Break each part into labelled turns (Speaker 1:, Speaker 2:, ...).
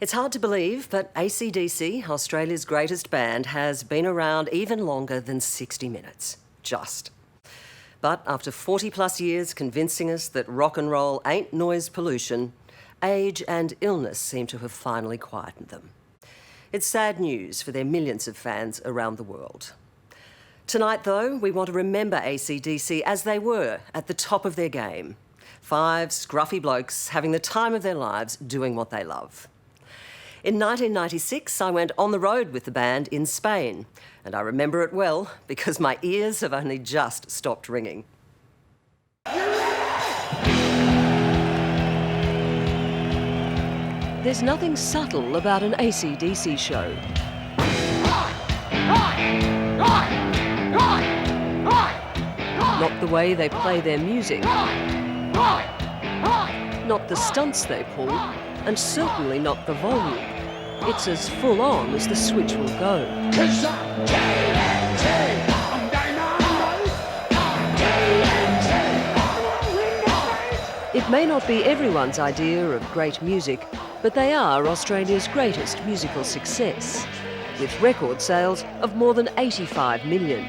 Speaker 1: It's hard to believe, but AC/DC, Australia's greatest band, has been around even longer than 60 minutes. Just. But after 40 plus years convincing us that rock and roll ain't noise pollution, age and illness seem to have finally quietened them. It's sad news for their millions of fans around the world. Tonight, though, we want to remember AC/DC as they were at the top of their game. 5 scruffy blokes having the time of their lives doing what they love. In 1996, I went on the road with the band in Spain, and I remember it well because my ears have only just stopped ringing. There's nothing subtle about an AC/DC show. Not the way they play their music, not the stunts they pull, and certainly not the volume. It's as full on as the switch will go. It may not be everyone's idea of great music, but they are Australia's greatest musical success, with record sales of more than 85 million.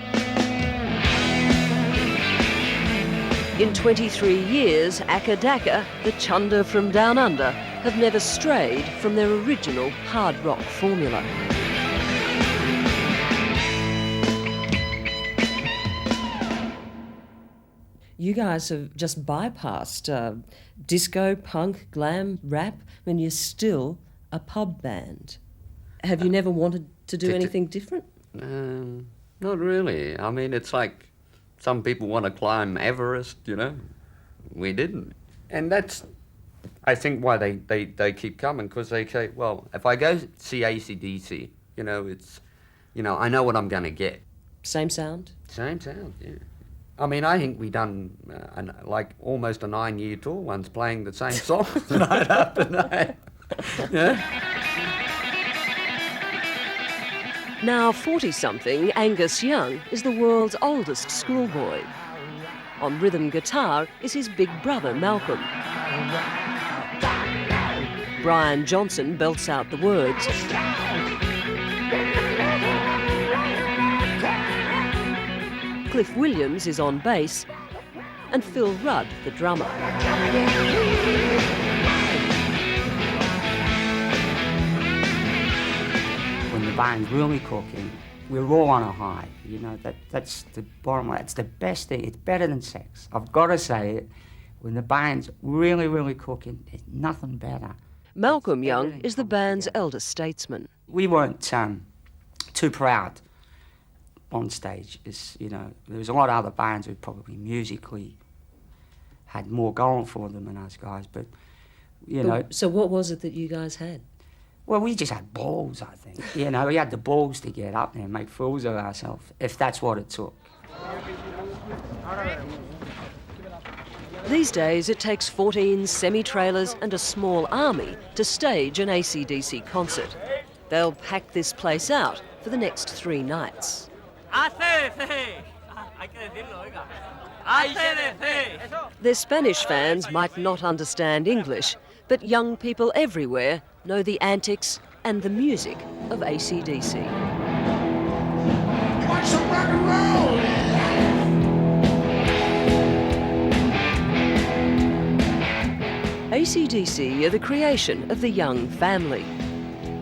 Speaker 1: In 23 years, Akka Daka, the chunder from Down Under, have never strayed from their original hard rock formula. You guys have just bypassed disco, punk, glam, rap, when you're still a pub band. Have you never wanted to do anything different?
Speaker 2: Not really. I mean, it's like some people want to climb Everest, you know. We didn't. And that's, I think, why they keep coming, because they say, well, if I go see AC/DC, you know, it's, you know, I know what I'm going to get.
Speaker 1: Same sound?
Speaker 2: Same sound, yeah. I mean, I think we done like almost a 9-year tour once, playing the same song night after night. Yeah.
Speaker 1: Now 40-something, Angus Young is the world's oldest schoolboy. On rhythm guitar is his big brother, Malcolm. Brian Johnson belts out the words. Cliff Williams is on bass, and Phil Rudd, the drummer.
Speaker 3: When the band's really cooking, we're all on a high. You know, that's the bottom line. It's the best thing. It's better than sex. I've got to say it. When the band's really, really cooking, there's nothing better.
Speaker 1: Malcolm Young is the band's eldest statesman.
Speaker 3: We weren't too proud on stage. You know, there was a lot of other bands who probably musically had more going for them than us guys, but, you know...
Speaker 1: So what was it that you guys had?
Speaker 3: Well, we just had balls, I think. You know, we had the balls to get up there and make fools of ourselves, if that's what it took.
Speaker 1: These days, it takes 14 semi-trailers and a small army to stage an AC/DC concert. They'll pack this place out for the next 3 nights. Their Spanish fans might not understand English, but young people everywhere know the antics and the music of AC/DC.
Speaker 4: You want some rock and roll?
Speaker 1: AC/DC are the creation of the Young family.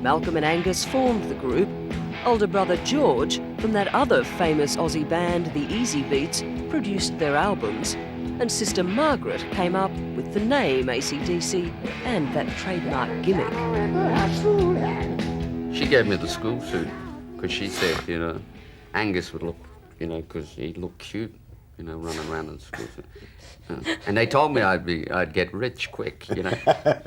Speaker 1: Malcolm and Angus formed the group. Older brother George, from that other famous Aussie band, the Easy Beats, produced their albums. And sister Margaret came up with the name AC/DC and that trademark gimmick.
Speaker 2: She gave me the school suit because she said, you know, Angus would look, you know, because he looked cute, you know, running around in the school suit. And they told me I'd get rich quick, you know.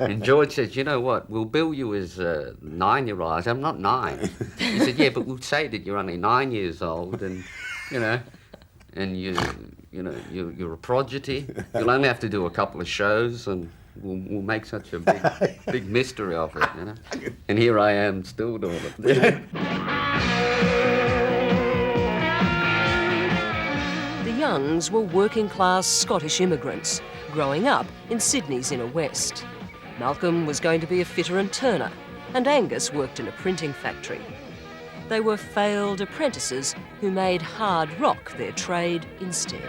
Speaker 2: And George said, you know what, we'll bill you as a 9-year-old. I said, I'm not 9. He said, yeah, but we'll say that you're only 9 years old and, you know, and you're a prodigy. You'll only have to do a couple of shows and we'll make such a big mystery of it, you know. And here I am still doing it.
Speaker 1: The Youngs were working-class Scottish immigrants, growing up in Sydney's inner west. Malcolm was going to be a fitter and turner, and Angus worked in a printing factory. They were failed apprentices who made hard rock their trade instead.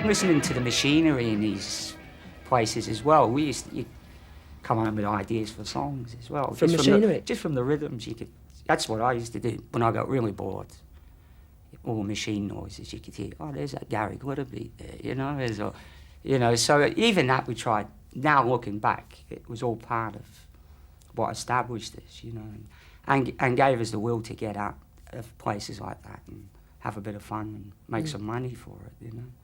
Speaker 3: Listening to the machinery in these places as well, you'd come up with ideas for songs as well.
Speaker 1: From machinery?
Speaker 3: Just from the rhythms, that's what I used to do when I got really bored. All machine noises, you could hear, oh, there's that Gary Glitter beat there, so even that we tried. Now looking back, it was all part of what established this, and gave us the will to get out of places like that and have a bit of fun and make some money for it,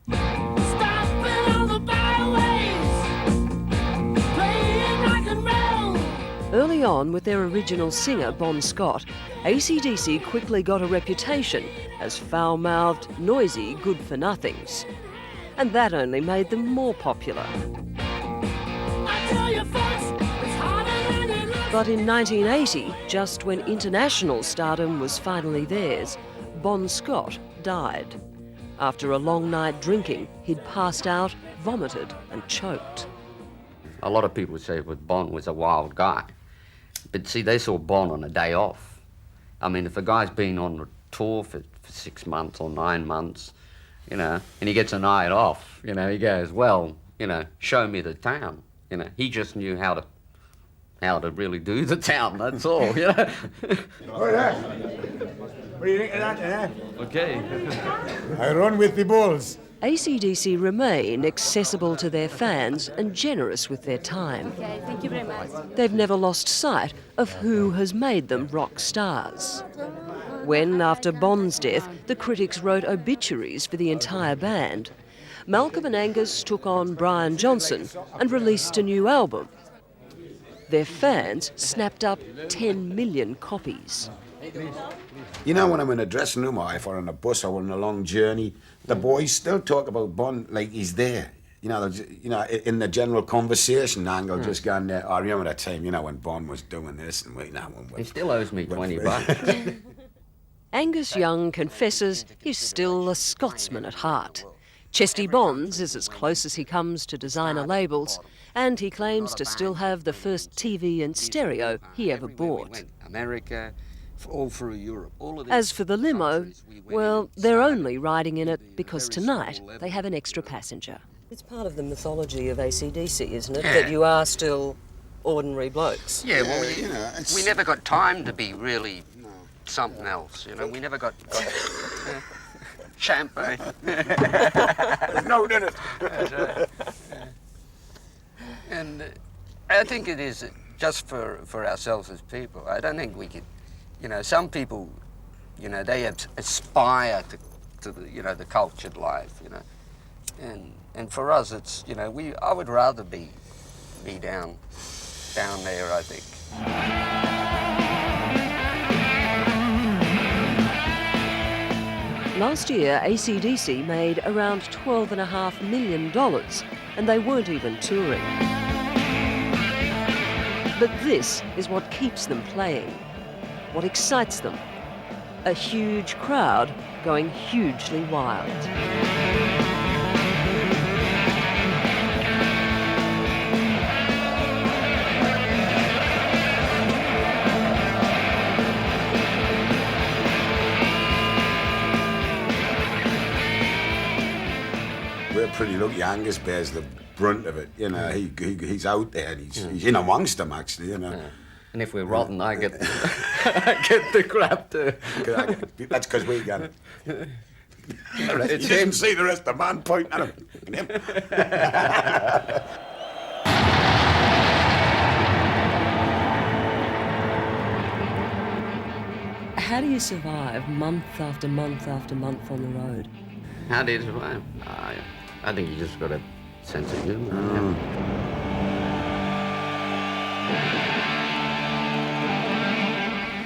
Speaker 4: Stopping on the byways, playing rock and roll.
Speaker 1: Early on, with their original singer, Bon Scott, AC/DC quickly got a reputation as foul-mouthed, noisy good-for-nothings. And that only made them more popular.
Speaker 4: I tell you folks, it's harder than it looks.
Speaker 1: But in 1980, just when international stardom was finally theirs, Bon Scott died. After a long night drinking, he'd passed out, vomited and choked.
Speaker 2: A lot of people say that Bon was a wild guy. But see, they saw Bon on a day off. I mean, if a guy's been on a tour for 6 months or 9 months, and he gets a night off, he goes, well, show me the town. He just knew how to really do the town, that's all,
Speaker 5: Oh, yeah. What do you think of that, eh?
Speaker 2: Okay.
Speaker 5: I run with the bulls.
Speaker 1: AC/DC remain accessible to their fans and generous with their time.
Speaker 6: Okay, thank you very much.
Speaker 1: They've never lost sight of who has made them rock stars. When, after Bon's death, the critics wrote obituaries for the entire band, Malcolm and Angus took on Brian Johnson and released a new album. Their fans snapped up 10 million copies.
Speaker 7: When I'm in a dressing room or if we're on a bus or on a long journey, the boys still talk about Bon like he's there. In the general conversation angle, just going there, I remember that time, when Bon was doing this and
Speaker 2: He still owes me $20.
Speaker 1: Angus Young confesses he's still a Scotsman at heart. Chesty Bonds is as close as he comes to designer labels, and he claims to still have the first TV and stereo he ever bought.
Speaker 8: America, all through Europe.
Speaker 1: As for the limo, well, they're only riding in it because tonight they have an extra passenger. It's part of the mythology of AC/DC, isn't it? That you are still ordinary blokes.
Speaker 2: Yeah, well, we never got time to be really something else, We never got champagne.
Speaker 7: No, did it?
Speaker 2: And I think it is just for ourselves as people. I don't think we could, some people, they aspire to the cultured life, And for us, it's, I would rather be down there, I think.
Speaker 1: Last year, AC/DC made around $12.5 million, and they weren't even touring. But this is what keeps them playing, what excites them. A huge crowd going hugely wild.
Speaker 7: We're pretty lucky. Angus bears the brunt of it. He's out there and he's in amongst them, actually.
Speaker 2: Yeah. And if we're rotten, I get the crap too.
Speaker 7: That's because we got it. You
Speaker 2: It's
Speaker 7: didn't
Speaker 2: him.
Speaker 7: see the rest of the man pointing at him.
Speaker 1: How do you survive month after month after month on the road?
Speaker 2: How do you survive? I think you just got a sense of humour.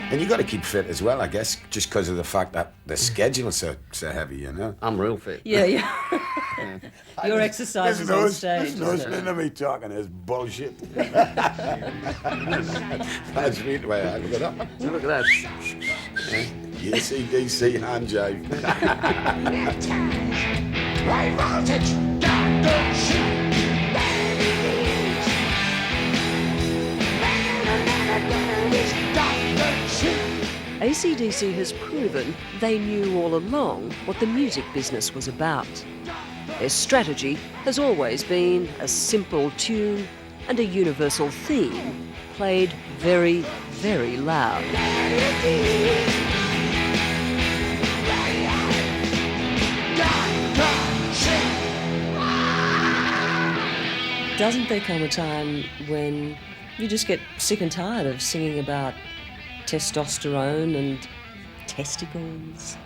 Speaker 7: And you got to keep fit as well, I guess, just because of the fact that the schedule's so heavy,
Speaker 2: I'm real fit.
Speaker 1: Yeah. Your exercise is on stage, isn't it?
Speaker 7: Listen to me talking this bullshit. That's really the way I look it up.
Speaker 2: Look at that.
Speaker 7: AC/DC hand jive.
Speaker 4: High voltage, God don't shoot.
Speaker 1: AC/DC has proven they knew all along what the music business was about. Their strategy has always been a simple tune and a universal theme played very, very loud. Doesn't there come a time when you just get sick and tired of singing about testosterone and testicles?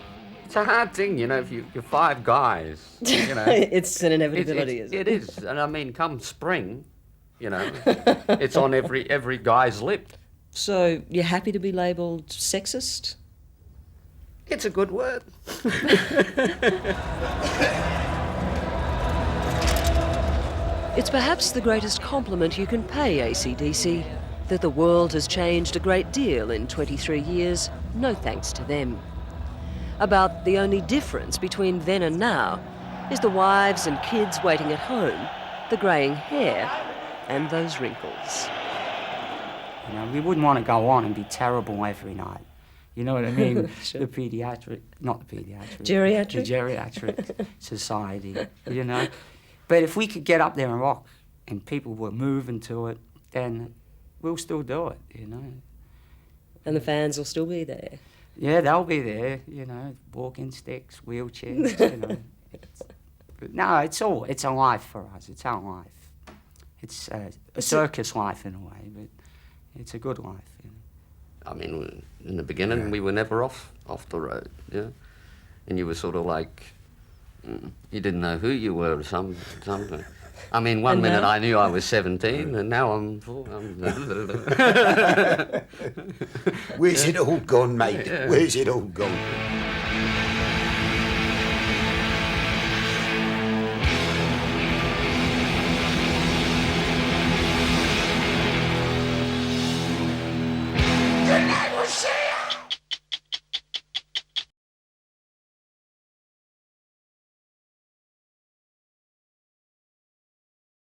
Speaker 2: It's a hard thing, you know, if you're five guys, you know.
Speaker 1: It's an inevitability, isn't it?
Speaker 2: It is, and I mean, come spring, you know, it's on every guy's lip.
Speaker 1: So you're happy to be labelled sexist?
Speaker 2: It's a good word.
Speaker 1: It's perhaps the greatest compliment you can pay AC/DC, that the world has changed a great deal in 23 years, no thanks to them. About the only difference between then and now is the wives and kids waiting at home, the greying hair, and those wrinkles.
Speaker 3: You know, we wouldn't want to go on and be terrible every night. You know what I mean?
Speaker 1: Sure.
Speaker 3: The paediatric, not the paediatric.
Speaker 1: Geriatric?
Speaker 3: The geriatric society, you know? But if we could get up there and rock and people were moving to it, then we'll still do it, you know?
Speaker 1: And the fans will still be there.
Speaker 3: Yeah, they'll be there, you know, walking sticks, wheelchairs, you know. No, it's a life for us. It's our life. It's a circus life in a way, but it's a good life, you know.
Speaker 2: I mean, in the beginning, we were never off the road, yeah? And you were sort of like, you didn't know who you were or something. I mean, one minute I knew I was 17, and now I'm
Speaker 7: Where's it all gone, mate?
Speaker 2: Yeah.
Speaker 7: Where's it all gone?